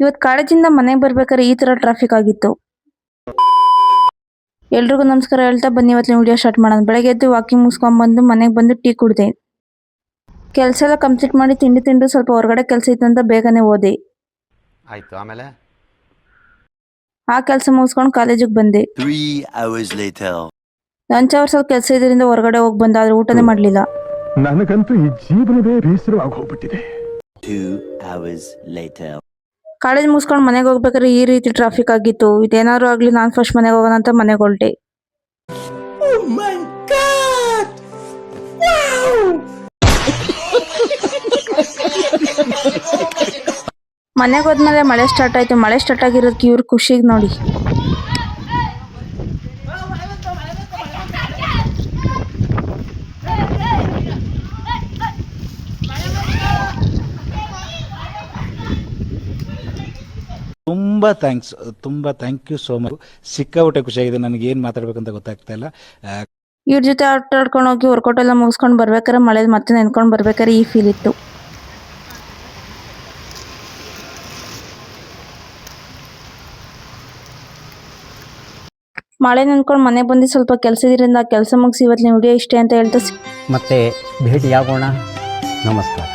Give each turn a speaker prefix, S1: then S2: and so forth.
S1: ಇವತ್ತು ಕಾಲೇಜಿಂದ ಮನೆಗೆ ಬರ್ಬೇಕಾದ್ರೆ ಈ ತರ ಟ್ರಾಫಿಕ್ ಆಗಿತ್ತು. ಎಲ್ರಿಗೂ ನಮಸ್ಕಾರ ಹೇಳ್ತಾ ಬನ್ನಿ ಇವತ್ತಿನ ವಿಡಿಯೋ ಸ್ಟಾರ್ಟ್ ಮಾಡೋಣ. ಬೆಳಗ್ಗೆ ಎದ್ದು ವಾಕಿಂಗ್ ಮುಗಿಸ್ಕೊಂಡ್ ಬಂದು ಮನೆಗೆ ಬಂದು ಟೀ ಕುಡಿದೆ. ಕೆಲಸ ಎಲ್ಲ ಕಂಪ್ಲೀಟ್ ಮಾಡಿ ತಿಂಡು ಸ್ವಲ್ಪ ಹೊರಗಡೆ ಕೆಲಸ ಇತ್ತು ಅಂತ ಬೇಗನೆ ಹೋದೆ.
S2: ಆಯ್ತು, ಆಮೇಲೆ
S1: ಆ ಕೆಲಸ ಮುಗಿಸ್ಕೊಂಡು ಕಾಲೇಜಿಗೆ ಬಂದೆ.
S3: 3 hours later.
S1: ಲಂಚ್ ಅವರ್ಸ್ ಅಲ್ಲಿ ಕೆಲಸ ಇದರಿಂದ ಹೊರಗಡೆ ಹೋಗಿ ಬಂದ, ಆದ್ರೆ ಊಟನೇ ಮಾಡ್ಲಿಲ್ಲ.
S4: ನನಗಂತೂ ಈ ಜೀವನವೇ ಬೇಸರವಾಗಿ ಹೋಗ್ಬಿಟ್ಟಿದೆ.
S3: 2 hours later.
S1: ಕಾಲೇಜ್ ಮುಗಿಸ್ಕೊಂಡು ಮನೆಗೆ ಹೋಗ್ಬೇಕಾದ್ರೆ ಈ ರೀತಿ ಟ್ರಾಫಿಕ್ ಆಗಿತ್ತು. ಇದೇನಾದ್ರು ಆಗ್ಲಿ ನಾನು ಫಸ್ಟ್ ಮನೆಗೆ ಹೋಗೋಣ ಅಂತ ಮನೆಗೆ ಹೊರಟೆ. ಮನೆಗೆ ಹೋದ್ಮೇಲೆ ಮಳೆ ಸ್ಟಾರ್ಟ್ ಆಯ್ತು. ಮಳೆ ಸ್ಟಾರ್ಟ್ ಆಗಿರೋದಕ್ಕೆ ಇವ್ರ ಖುಷಿಗೆ ನೋಡಿ.
S5: ತುಂಬ ಥ್ಯಾಂಕ್ ಯು ಸೋ ಮಚ್. ಸಿಕ್ಕಾಪಟ್ಟೆ ಖುಷಿಯಾಗಿದೆ. ನನಗೆ ಏನು ಮಾತಾಡ್ಬೇಕಂತ ಗೊತ್ತಾಗ್ತಾ ಇಲ್ಲ.
S1: ಇವ್ರ ಜೊತೆ ಆಟ ಆಡ್ಕೊಂಡು ಹೋಗಿ ವರ್ಕೌಟ್ ಎಲ್ಲ ಮುಗಿಸ್ಕೊಂಡು ಬರ್ಬೇಕಾದ್ರೆ ಮಳೆ ಮತ್ತೆ ನೆನ್ಕೊಂಡು ಬರ್ಬೇಕಾದ್ರೆ ಈ ಫೀಲ್ ಇತ್ತು. ಮಳೆ ನೆನ್ಕೊಂಡು ಮನೆಗೆ ಬಂದು ಸ್ವಲ್ಪ ಕೆಲಸ ಇದರಿಂದ ಕೆಲಸ ಮುಗಿಸಿ ಇವತ್ತಿನ ವಿಡಿಯೋ ಇಷ್ಟೇ ಅಂತ ಹೇಳ್ತಾ
S6: ಮತ್ತೆ ಭೇಟಿಯಾಗೋಣ. ನಮಸ್ಕಾರ.